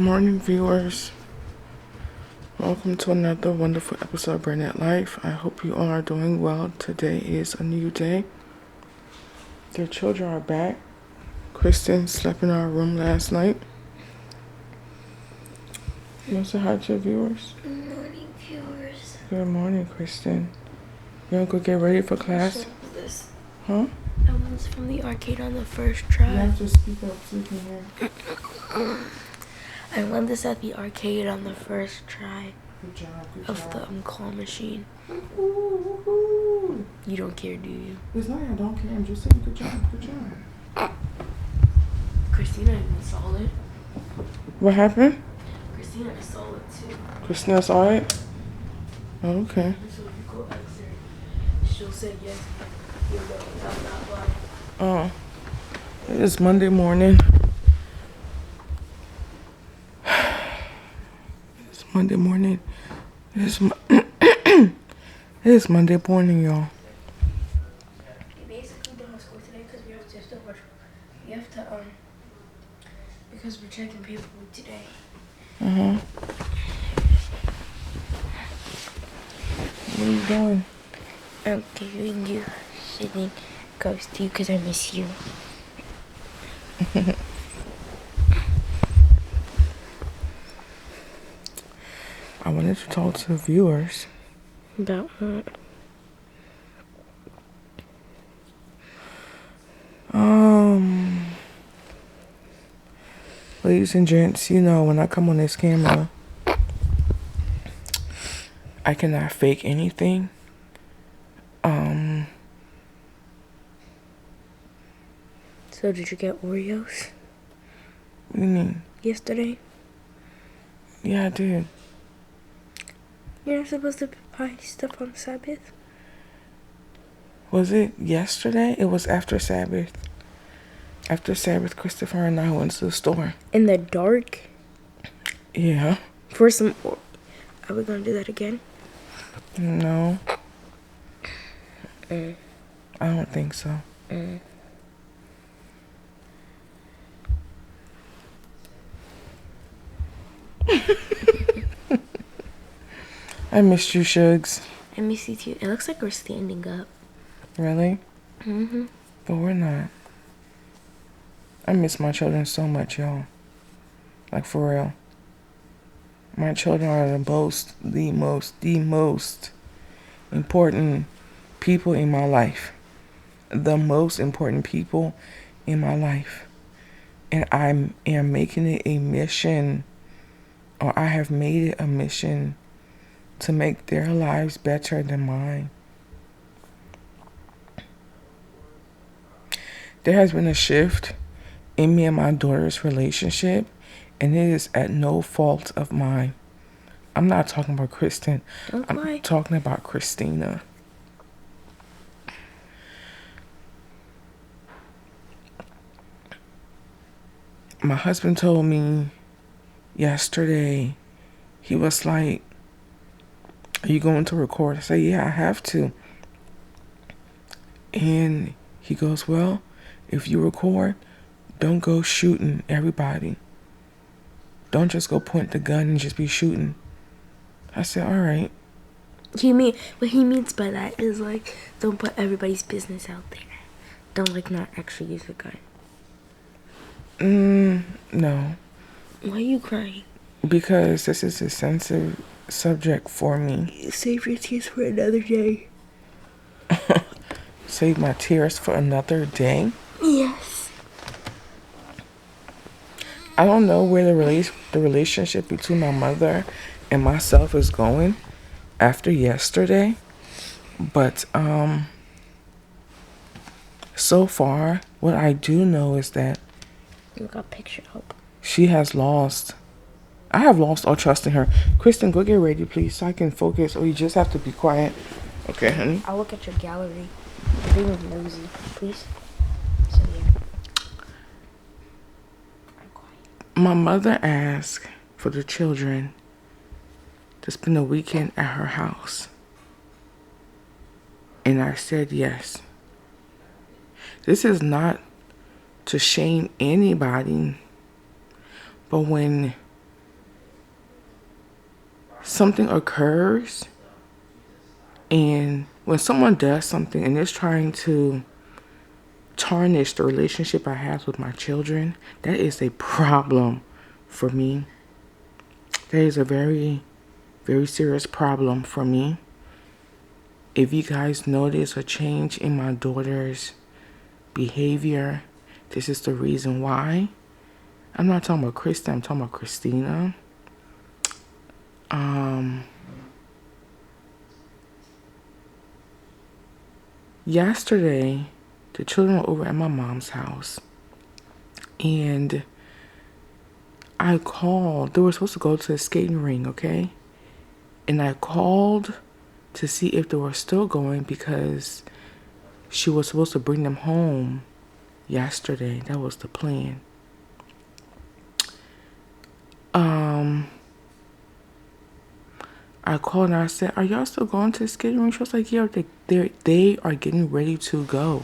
morning, viewers. Welcome to another wonderful episode of Burnett Life. I hope you all are doing well. Today is a new day. Their children are back. Kristen slept in our room last night. You want to say hi to your viewers? Good morning, viewers. Good morning, Kristen. You want to go get ready for class? This. Huh? I was from the arcade on the first try. You have to speak up so you can hear. I won this at the arcade on the first try Good job, good of job. the claw machine. Woo-hoo. You don't care, do you? It's not I don't care. I'm just saying good job, good job. Christina even saw it. What happened? Christina saw it too. Christina saw it? Oh, okay. So if you go ask her, she'll say yes. You'll know I'm not lying. Oh. It is Monday morning. It's Monday morning. It is Monday morning, y'all. We basically don't have school today because we have to watch. We have to because we're checking paperwork today. What are you doing? I'm giving you sitting close to you because I miss you. I wanted to talk to the viewers. About what? Ladies and gents, you know, when I come on this camera, I cannot fake anything. So did you get Oreos What do you mean? yesterday? Yeah, I did. You're not supposed to buy stuff on Sabbath. Was it yesterday? It was after Sabbath. After Sabbath, Christopher and I went to the store. In the dark? Yeah. For some... Are we gonna do that again? No. I don't think so. I missed you, Shugs. I miss you too. It looks like we're standing up. Really? Mm-hmm. But we're not. I miss my children so much, y'all. Like, for real. My children are the most important people in my life. The most important people in my life. And I am making it a mission, or I have made it a mission to make their lives better than mine. There has been a shift in me and my daughter's relationship, and it is at no fault of mine. I'm not talking about Kristen. I'm talking about Christina. My husband told me yesterday, he was like, "Are you going to record?" I said, "Yeah, I have to." And he goes, "Well, if you record, don't go shooting everybody. Don't just go point the gun and just be shooting." I said, "All right." What he means by that is like, don't put everybody's business out there. Don't like not actually use a gun. No. Why are you crying? Because this is a sensitive subject for me. Save your tears for another day. Save my tears for another day? Yes. I don't know where the relationship between my mother and myself is going after yesterday. But so far, what I do know is that You got picture up. she has lost. I have lost all trust in her. Kristen, go get ready, please, so I can focus. Or you just have to be quiet. Okay, honey? I'll look at your gallery. You're being nosy, please. So yeah. I'm quiet. My mother asked for the children to spend the weekend at her house. And I said yes. This is not to shame anybody, but when something occurs, and when someone does something and is trying to tarnish the relationship I have with my children, that is a problem for me. That is a very, very serious problem for me. If you guys notice a change in my daughter's behavior, this is the reason why. I'm not talking about Krista, I'm talking about Christina. Yesterday, the children were over at my mom's house, and I called. They were supposed to go to the skating ring, okay? And I called to see if they were still going because she was supposed to bring them home yesterday. That was the plan. I called and I said, "Are y'all still going to the skating ring?" She was like, "Yeah, they are getting ready to go."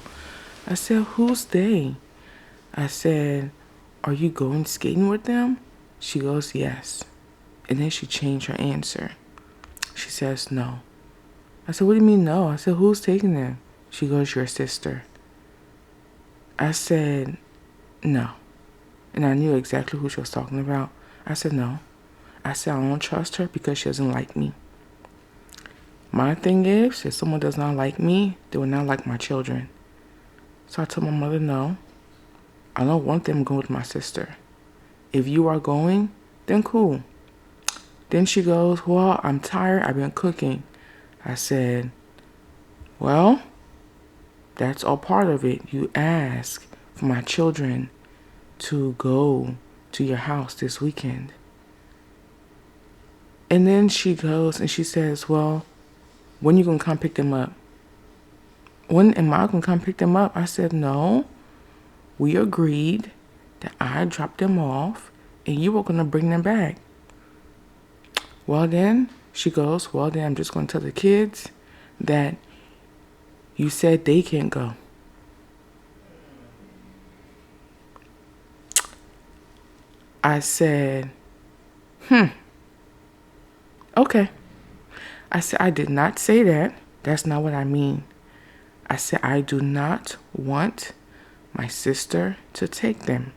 I said, "Who's they?" I said, "Are you going skating with them?" She goes, "Yes." And then she changed her answer. She says, "No." I said, "What do you mean no?" I said, "Who's taking them?" She goes, "Your sister." I said, "No." And I knew exactly who she was talking about. I said, "No." I said, "I don't trust her because she doesn't like me." My thing is, if someone does not like me, they will not like my children. So I told my mother, "No, I don't want them going with my sister. If you are going, then cool." Then she goes, "Well, I'm tired. I've been cooking." I said, "Well, that's all part of it. You ask for my children to go to your house this weekend." And then she goes and she says, "Well, when you gonna come pick them up?" "When am I gonna come pick them up?" I said, "No, we agreed that I dropped them off and you were gonna bring them back." "Well then," she goes, "well then I'm just gonna tell the kids that you said they can't go." I said, "Okay." I said, "I did not say that. That's not what I mean." I said, "I do not want my sister to take them."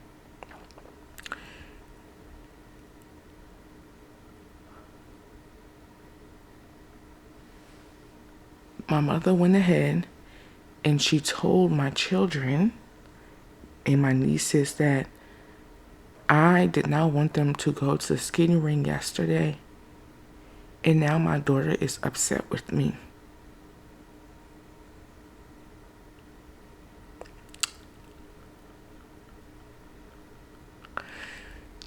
My mother went ahead and she told my children and my nieces that I did not want them to go to the skating ring yesterday. And now my daughter is upset with me.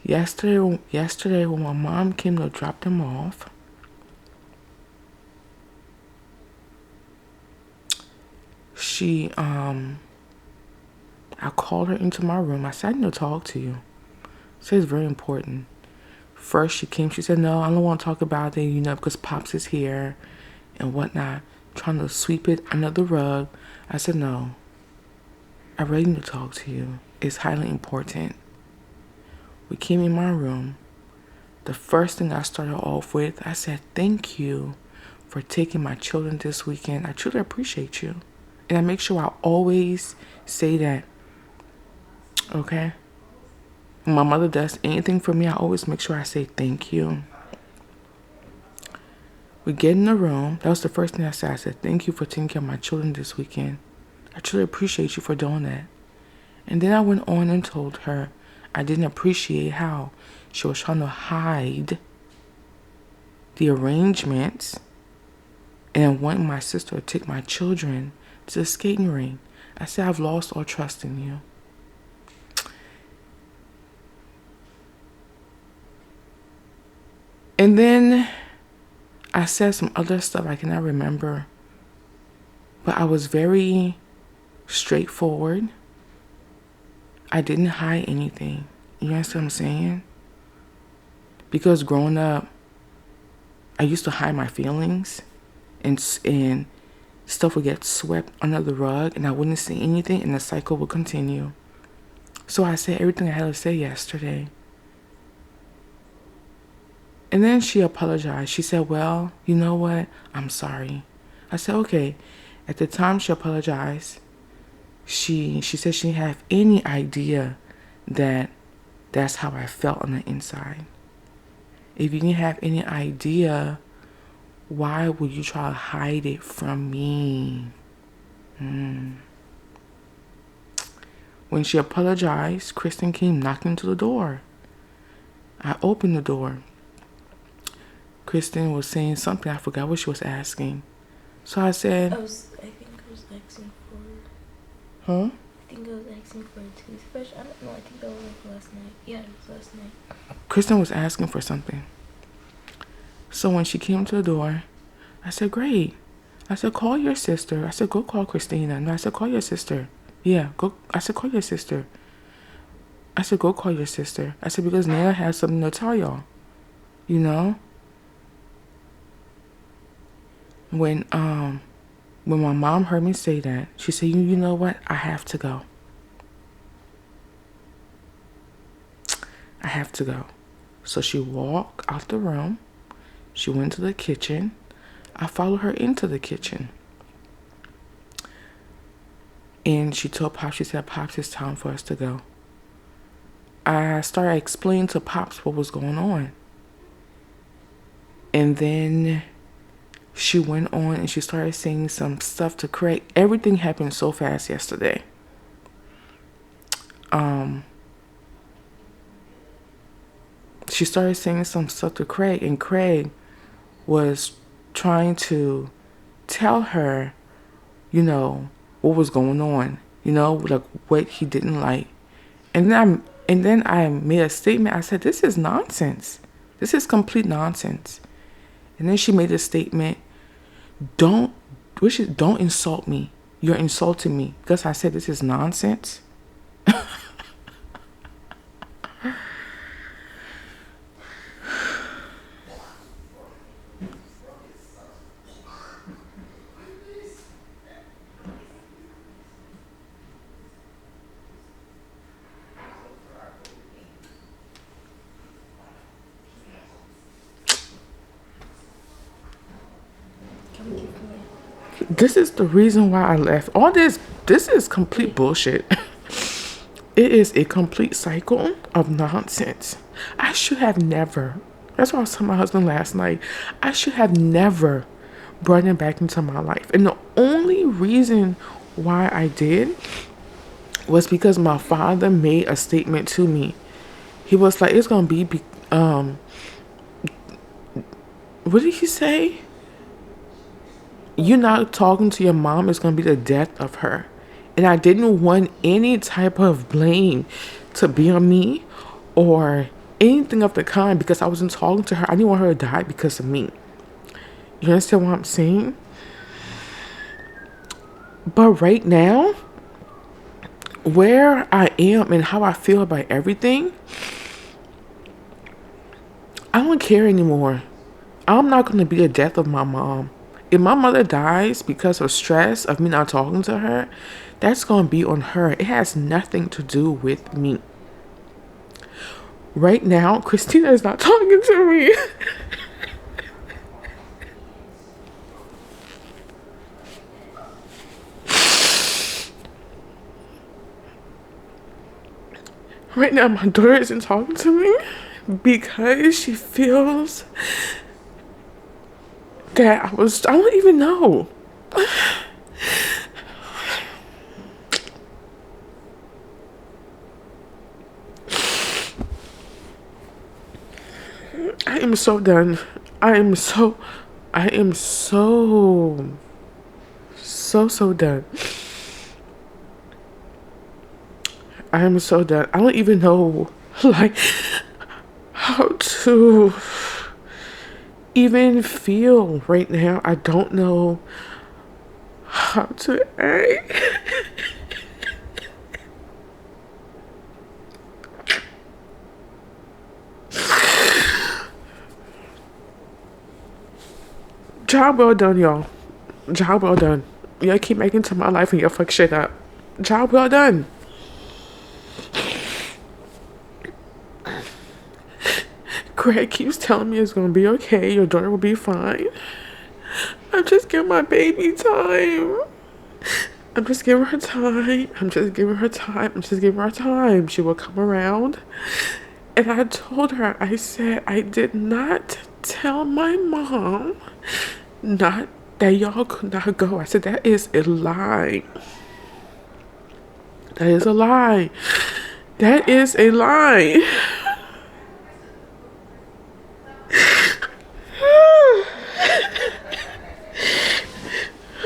Yesterday when my mom came to drop them off, I called her into my room. I said, "I need to talk to you." So it's very important. First she came, she said, "No, I don't want to talk about it, because Pops is here and whatnot," trying to sweep it under the rug. I said, "No, I really need to talk to you. It's highly important." We came in my room. The first thing I started off with, I said, "Thank you for taking my children this weekend. I truly appreciate you." And I make sure I always say that, okay? When my mother does anything for me, I always make sure I say thank you. We get in the room. That was the first thing I said. I said, "Thank you for taking care of my children this weekend. I truly appreciate you for doing that." And then I went on and told her I didn't appreciate how she was trying to hide the arrangements and wanting my sister to take my children to the skating ring. I said, "I've lost all trust in you." And then I said some other stuff I cannot remember. But I was very straightforward. I didn't hide anything. You understand what I'm saying? Because growing up, I used to hide my feelings and stuff would get swept under the rug and I wouldn't say anything and the cycle would continue. So I said everything I had to say yesterday. And then she apologized. She said, well, you know what? I'm sorry. I said, okay. At the time she apologized, she said she didn't have any idea that that's how I felt on the inside. If you didn't have any idea, why would you try to hide it from me? When she apologized, Kristen came knocking to the door. I opened the door. Kristen was saying something. I forgot what she was asking. So I said, I think I was asking for. huh? I think I was asking for a toothbrush. I don't know. I think that was like last night. Yeah, it was last night. Kristen was asking for something. So when she came to the door, I said, great. I said, call your sister. I said, go call Christina. No, I said, call your sister. Yeah, go. I said, call your sister. I said, go call your sister. I said, because Nana has something to tell y'all. You know? When my mom heard me say that, she said, you know what? I have to go. I have to go. So she walked out the room. She went to the kitchen. I followed her into the kitchen. And she told Pops, she said, Pops, it's time for us to go. I started explaining to Pops what was going on. And then she went on and she started saying some stuff to Craig. Everything happened so fast yesterday. She started saying some stuff to Craig, and Craig was trying to tell her, you know, what was going on, you know, like what he didn't like. And then I made a statement. I said, this is nonsense. This is complete nonsense. And then she made a statement, don't insult me. You're insulting me. Because I said this is nonsense. This is the reason why I left. All this is complete bullshit. It is a complete cycle of nonsense. I should have never. That's what I was telling my husband last night. I should have never brought him back into my life. And the only reason why I did was because my father made a statement to me. He was like, it's going to be what did he say? You not talking to your mom is going to be the death of her. And I didn't want any type of blame to be on me or anything of the kind because I wasn't talking to her. I didn't want her to die because of me. You understand what I'm saying? But right now, where I am and how I feel about everything, I don't care anymore. I'm not going to be the death of my mom. If my mother dies because of stress of me not talking to her, that's going to be on her. It has nothing to do with me. Right now, Christina is not talking to me. Right now, my daughter isn't talking to me because she feels that I don't even know. I am so done. I am so done. I am so done. I don't even know, like, how to even feel right now. I don't know how to act. Job well done, y'all. Job well done. Y'all keep making to my life and y'all fuck shit up. Job well done. Greg keeps telling me it's gonna be okay. Your daughter will be fine. I'm just giving my baby time. I'm just giving her time. I'm just giving her time. I'm just giving her time. She will come around. And I told her, I said, I did not tell my mom not that y'all could not go. I said, that is a lie. That is a lie. That is a lie.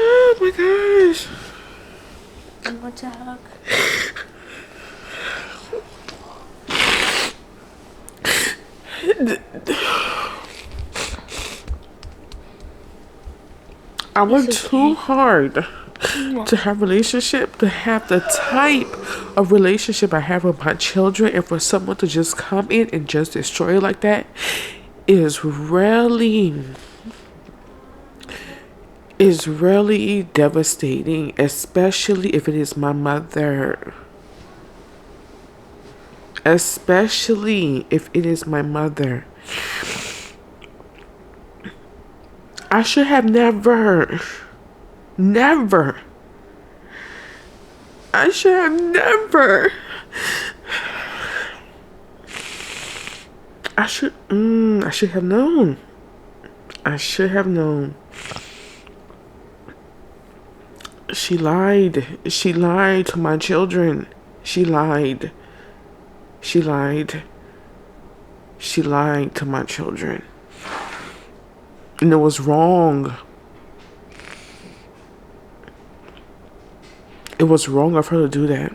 Oh my gosh. You want a hug? I work too hard to have a relationship, to have the type of relationship I have with my children, and for someone to just come in and just destroy it like that is really devastating, especially if it is my mother. Especially if it is my mother. I should have never. I should have never. I should have known. I should have known. She lied. She lied to my children. She lied. She lied. She lied to my children. And it was wrong. It was wrong of her to do that.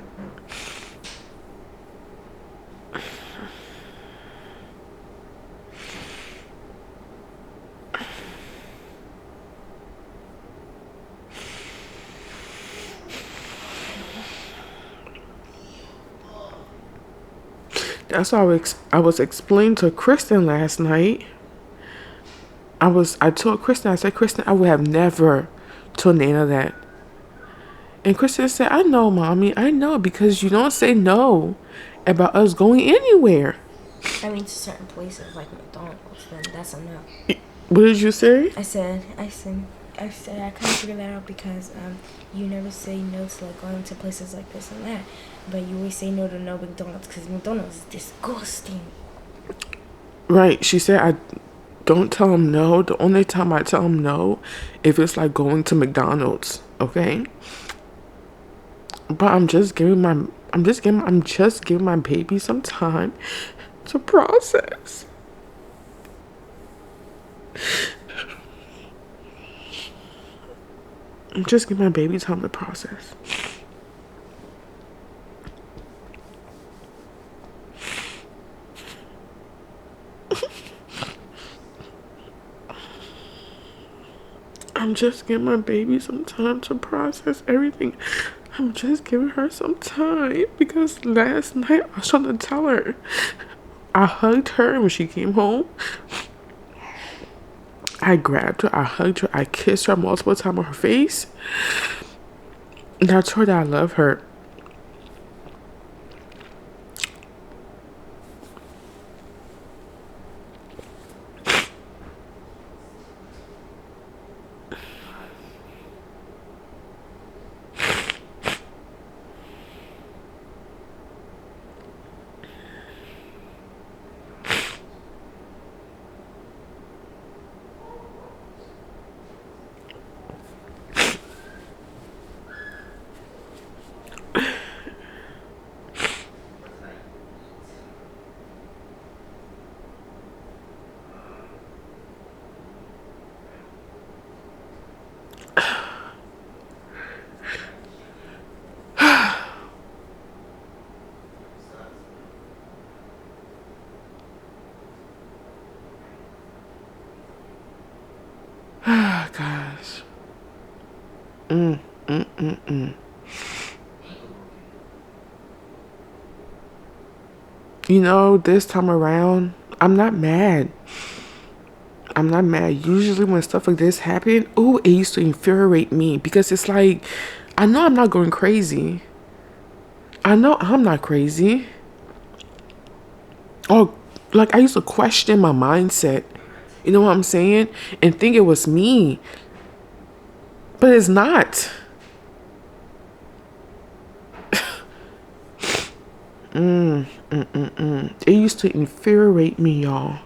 That's how I was explaining to Kristen last night. I told Kristen, I said, Kristen, I would have never told Nana that. And Kristen said, I know, Mommy, I know, because you don't say no about us going anywhere. I mean, to certain places like McDonald's, then that's a no. What did you say? I said I couldn't figure that out because you never say no to like going to places like this and that, but you always say no to no McDonald's because McDonald's is disgusting. Right. She said I don't tell him no. The only time I tell him no, if it's like going to McDonald's, okay? But I'm just giving my baby some time to process. I'm just giving my baby time to process. I'm just giving my baby some time to process everything. I'm just giving her some time because last night I was trying to tell her. I hugged her when she came home. I grabbed her, I hugged her, I kissed her multiple times on her face. And I told her that I love her. Ah, gosh. You know, this time around, I'm not mad. I'm not mad. Usually when stuff like this happen, it used to infuriate me because it's like, I know I'm not going crazy. I know I'm not crazy. Oh, Like, I used to question my mindset. You know what I'm saying? And think it was me. But it's not. It used to infuriate me, y'all.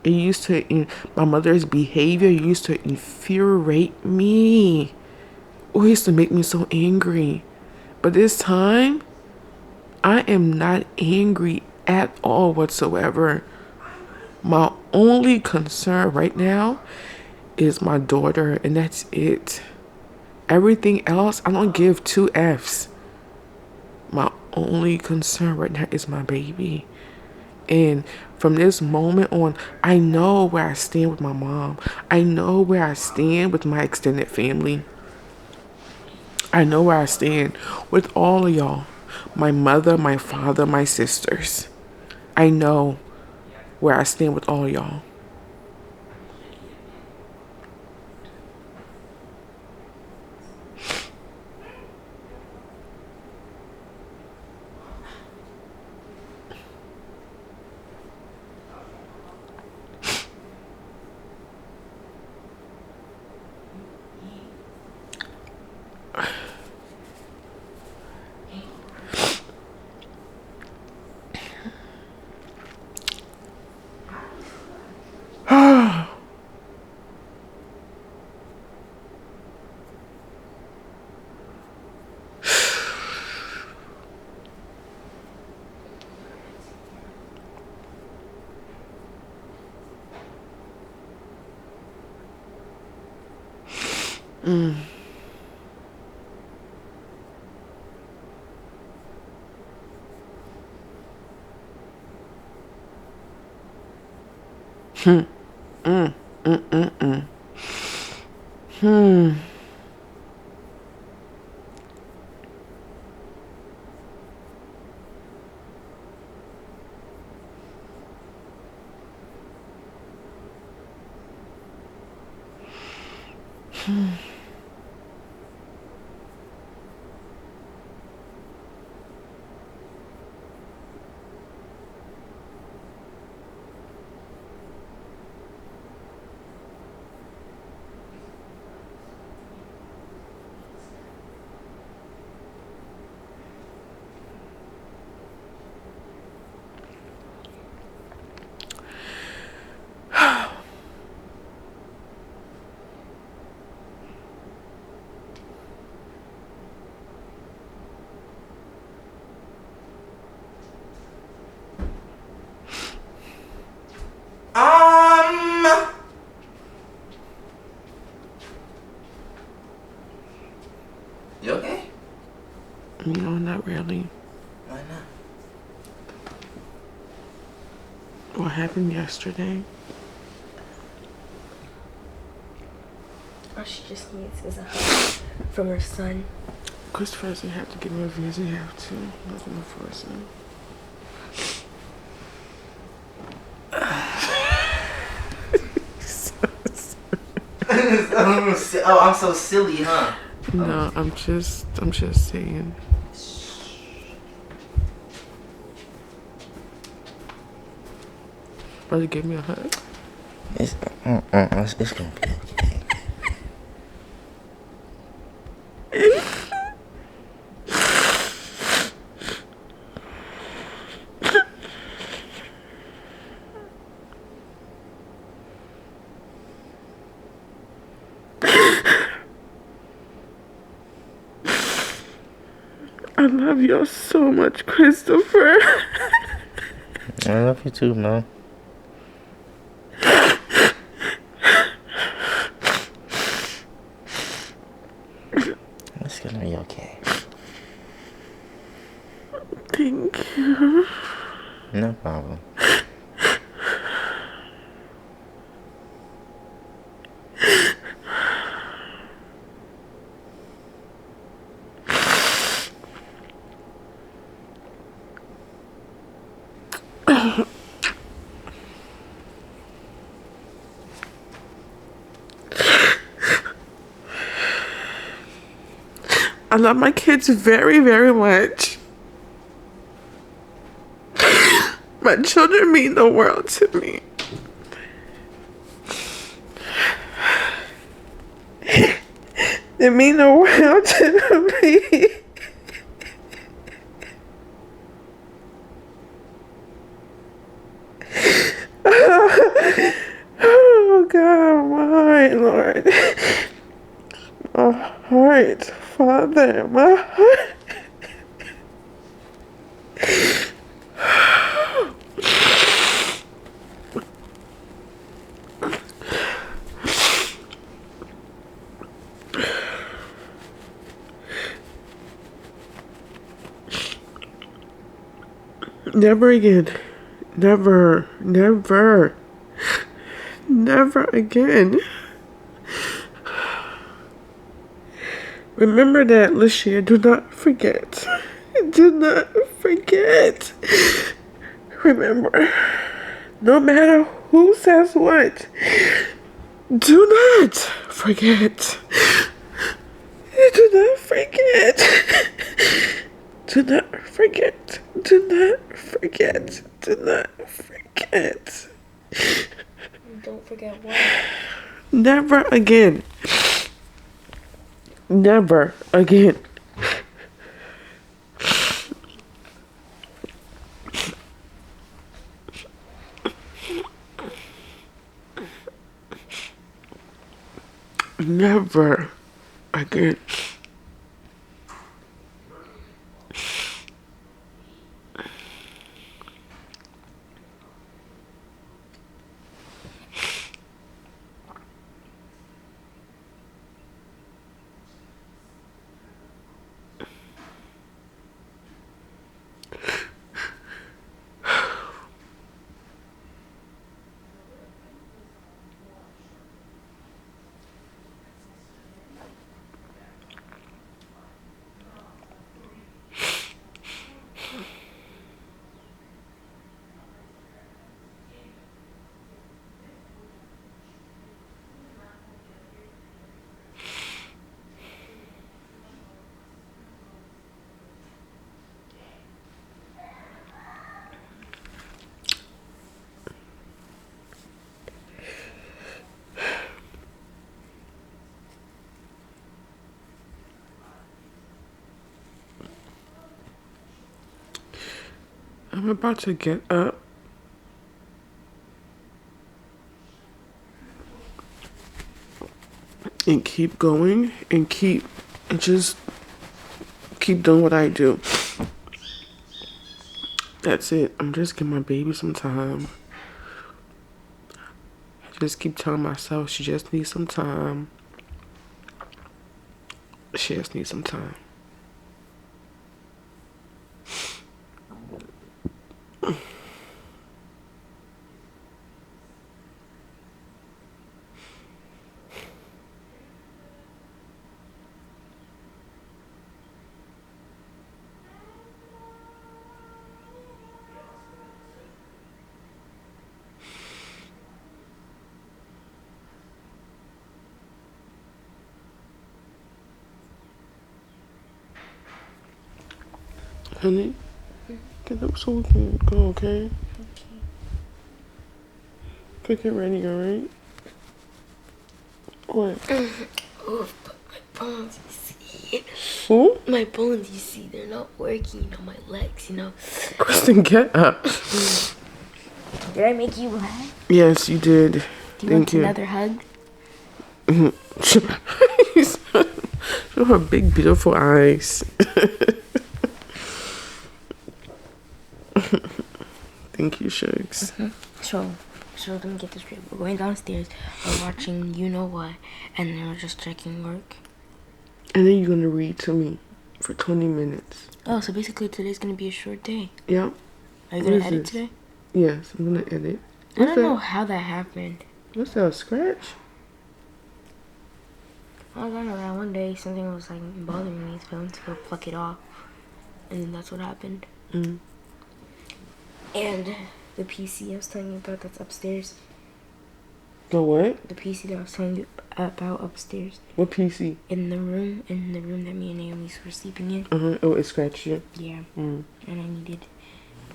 It used to, my mother's behavior used to infuriate me. It used to make me so angry. But this time, I am not angry at all whatsoever. My only concern right now is my daughter, and that's it. Everything else, I don't give two F's. My only concern right now is my baby. And from this moment on, I know where I stand with my mom. I know where I stand with my extended family. I know where I stand with all of y'all. My mother, my father, my sisters. I know where I stand with all y'all. You okay? No, not really. Why not? What happened yesterday? All she just needs is a hug from her son. Because first you have to give me a visa, you have to. Nothing to force it. Oh, I'm so silly, huh? No, I'm just saying. Brother, give me a hug. It's gonna be okay. I love y'all so much, Christopher. I love you too, Mom. It's gonna be okay. Thank you. No problem. I love my kids very, very much. My children mean the world to me. They mean the world to me. Oh God, my heart, Lord. My heart, Father, my heart. Never again. Never, never, never again. Remember that, Leishiear. Do not forget. Do not forget. Remember, no matter who says what, do not forget. Do not forget. Do not forget. Do not forget. Do not forget. Don't forget what? Never again. Never again. Never again. I'm about to get up and keep going and just keep doing what I do. That's it. I'm just giving my baby some time. I just keep telling myself she just needs some time. She just needs some time. Honey, get up so we can go, okay? Okay. Quick and ready, alright? What? Oh, but my bones, you see. Who? My bones, you see, they're not working on my legs, you know. Kristen, get up. Did I make you laugh? Yes, you did. Do you want another hug? Show her big, beautiful eyes. Thank you, Shugs. So let me get this straight. We're going downstairs. We're watching You Know What, and then we're just checking work. And then you're gonna read to me for 20 minutes. Oh, so basically today's gonna be a short day. Yep. Are you What gonna is edit this? today? Yes, I'm gonna edit. I don't know how that happened. What's that, a scratch? I don't know that one day something was like bothering me, so I went to go pluck it off, and then that's what happened. Mm. And the PC I was telling you about that's upstairs. The what? The PC that I was telling you about upstairs. What PC? In the room that me and Naomi were sleeping in. Oh, it scratched you? Yeah. Mm. And I needed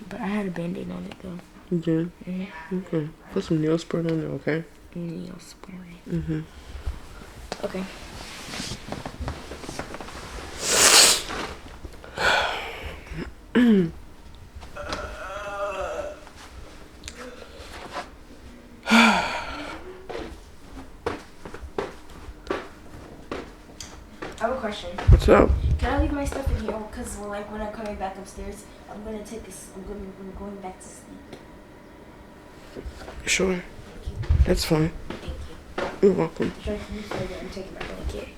But I had a band-aid on it though. You did? Mm-hmm. Okay. Put some nail spray on there, okay? Nail spray. Mm-hmm. Okay. I have a question. What's up? Can I leave my stuff in here? Because like when I'm coming back upstairs, I'm going going back to sleep. Sure. That's fine. Thank you. You're welcome. Should I move further? I'm taking my blanket.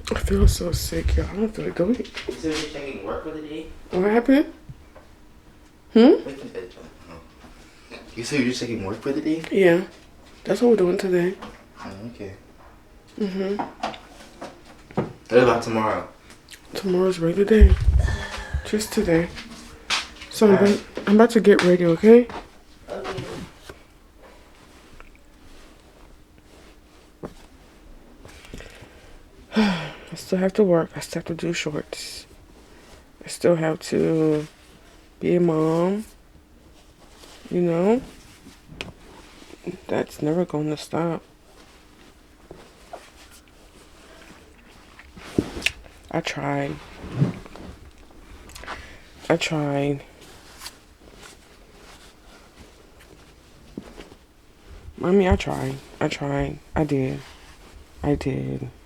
I feel so sick, y'all. I don't feel good. You said you're checking work for the day? What happened? You said you're checking work for the day? Yeah. That's what we're doing today. Oh, okay. Mm-hmm. What about tomorrow? Tomorrow's regular day. Just today. So I'm about to get ready, okay? Okay. I still have to work. I still have to do shorts. I still have to be a mom. You know? That's never going to stop. I tried. Mommy, I tried. I did. I tried.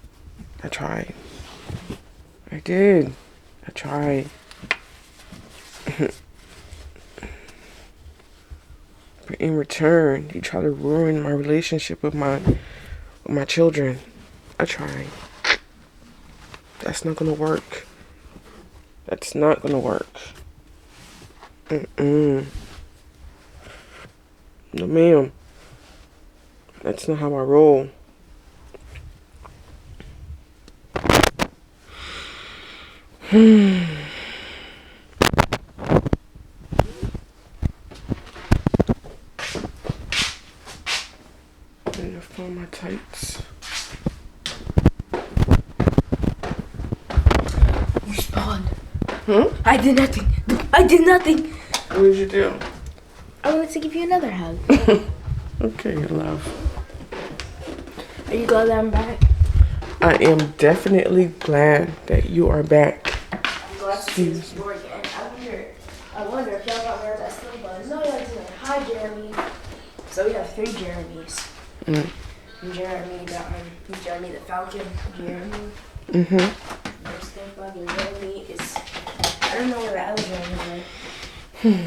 But in return, you try to ruin my relationship with my children. I tried. That's not gonna work. That's not gonna work. No, ma'am. That's not how I roll. I need to find my tights. You spawned. Huh? I did nothing. What did you do? I wanted to give you another hug. Okay, love. Are you glad that I'm back? I am definitely glad that you are back. I'm glad to see this door again. I wonder if y'all got rid of that still buzz. No, y'all didn't. Hi, Jeremy. So we have 3 Jeremys. Jeremy the Falcon. Jeremy. There's the fucking Jeremy is. I don't know where the other Jeremy is.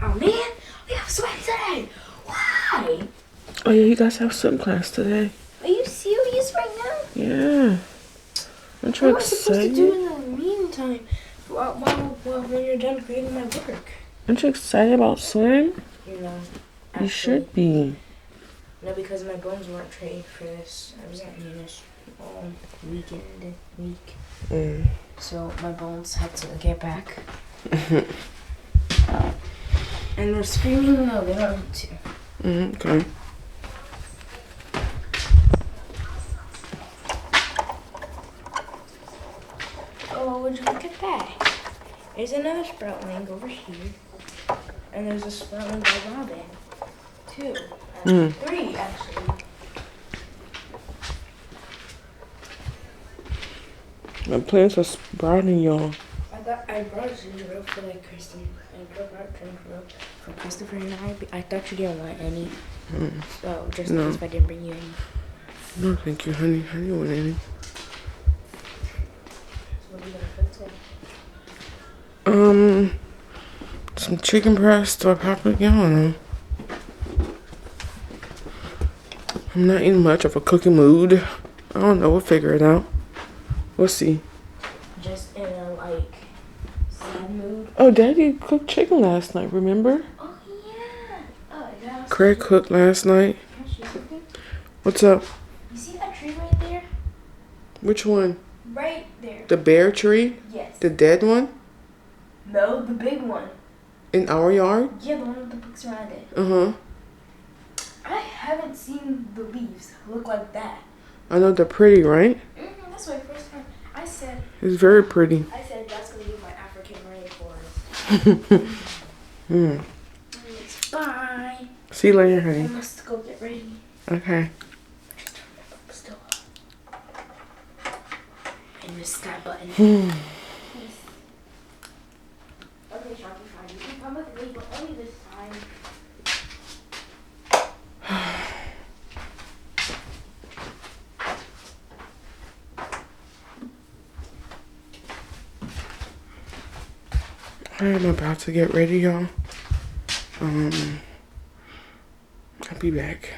Oh man, we have swim today. Why? Oh yeah, you guys have swim class today. Are you serious right now? Yeah. Aren't you What am I supposed to excited? do in the meantime? When you're done creating my work? Aren't you excited about swim? You know. You should be. No, because my bones weren't trained for this. I was at Eunice all week. So my bones had to get back. And they're screaming no, they don't need to. Okay. Oh, would you look at that? There's another sproutling over here. And there's a sproutling by Robin. 2. 3, actually. My plants are sprouting, y'all. I brought ginger ale for like Kristen. I brought ginger ale for Christopher and I thought you didn't want any. So just in case if I didn't bring you any. No, thank you, honey. I didn't want any. So what are you gonna cook today? some chicken breast or paprika. I don't know. I'm not in much of a cooking mood. I don't know. We'll figure it out. We'll see. Just in a like sad mood. Oh, Daddy cooked chicken last night. Remember? Oh yeah. Oh yeah. Craig cooked last night. What's up? You see that tree right there? Which one? Right there. The bear tree? Yes. The dead one? No, the big one. In our yard? Yeah, the one with the books around it. Uh-huh. I haven't seen the leaves look like that. I know they're pretty, right? That's my first time. I said It's very pretty. that's gonna be my African rainforest. Bye. See you later, I honey. must go get ready. Okay. Still up. I missed that button. Okay, Shopify, you can come with me, but only this time. I'm about to get ready, y'all. I'll be back.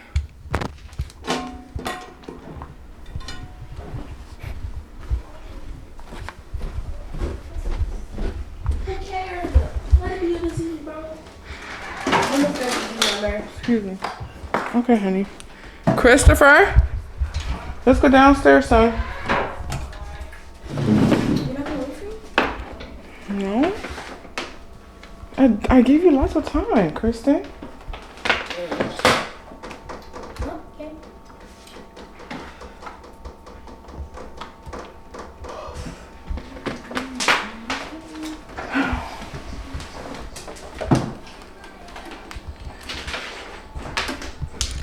Excuse me. Okay, honey. Christopher, let's go downstairs, son. You're not gonna wait for me? No. I gave you lots of time, Kristen. Okay.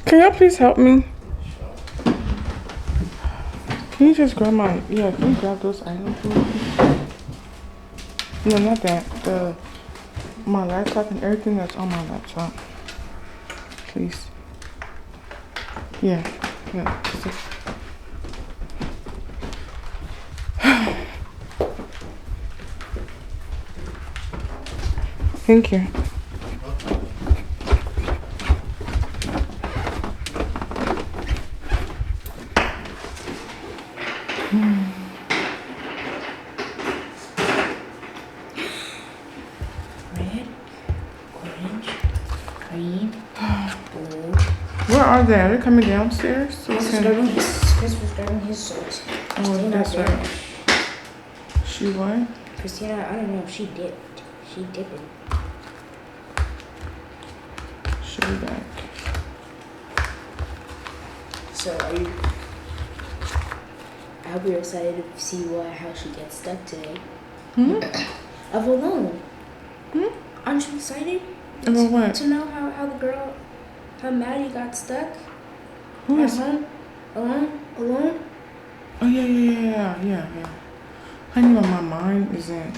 Can y'all please help me? Can you just grab can you grab those items for me? No, not that. My laptop and everything that's on my laptop. Please. Yeah. Thank you. Red, orange, green, blue. Where are they? Are they coming downstairs? So Chris was grabbing his swords. Oh, that's right. She what? Christina, I don't know if she dipped. She dipped. She'll be back. So are you? I hope you're excited to see how she gets stuck today. Of alone. Aren't you excited? About what? To know how the girl, how Maddie got stuck Who at is? home, alone. Oh yeah. Honey, my mind isn't.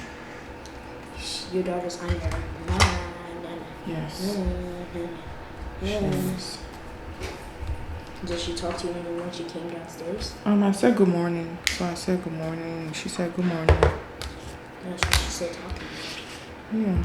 Your daughter's on your mind. Yes. Yes. Did she talk to you when she came downstairs? I said good morning. So I said good morning. She said good morning. No, she said talking. Yeah.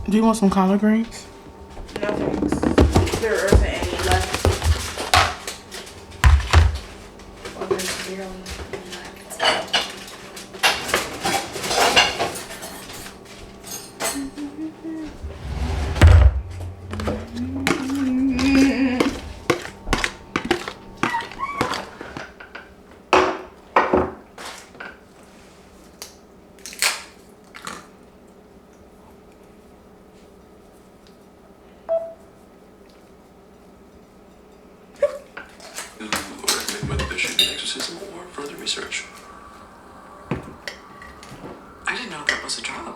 Do you want some collard greens? No thanks. There isn't any left. Or there's barely any left. Recommend whether there should be an exorcism or further research. I didn't know that was a job.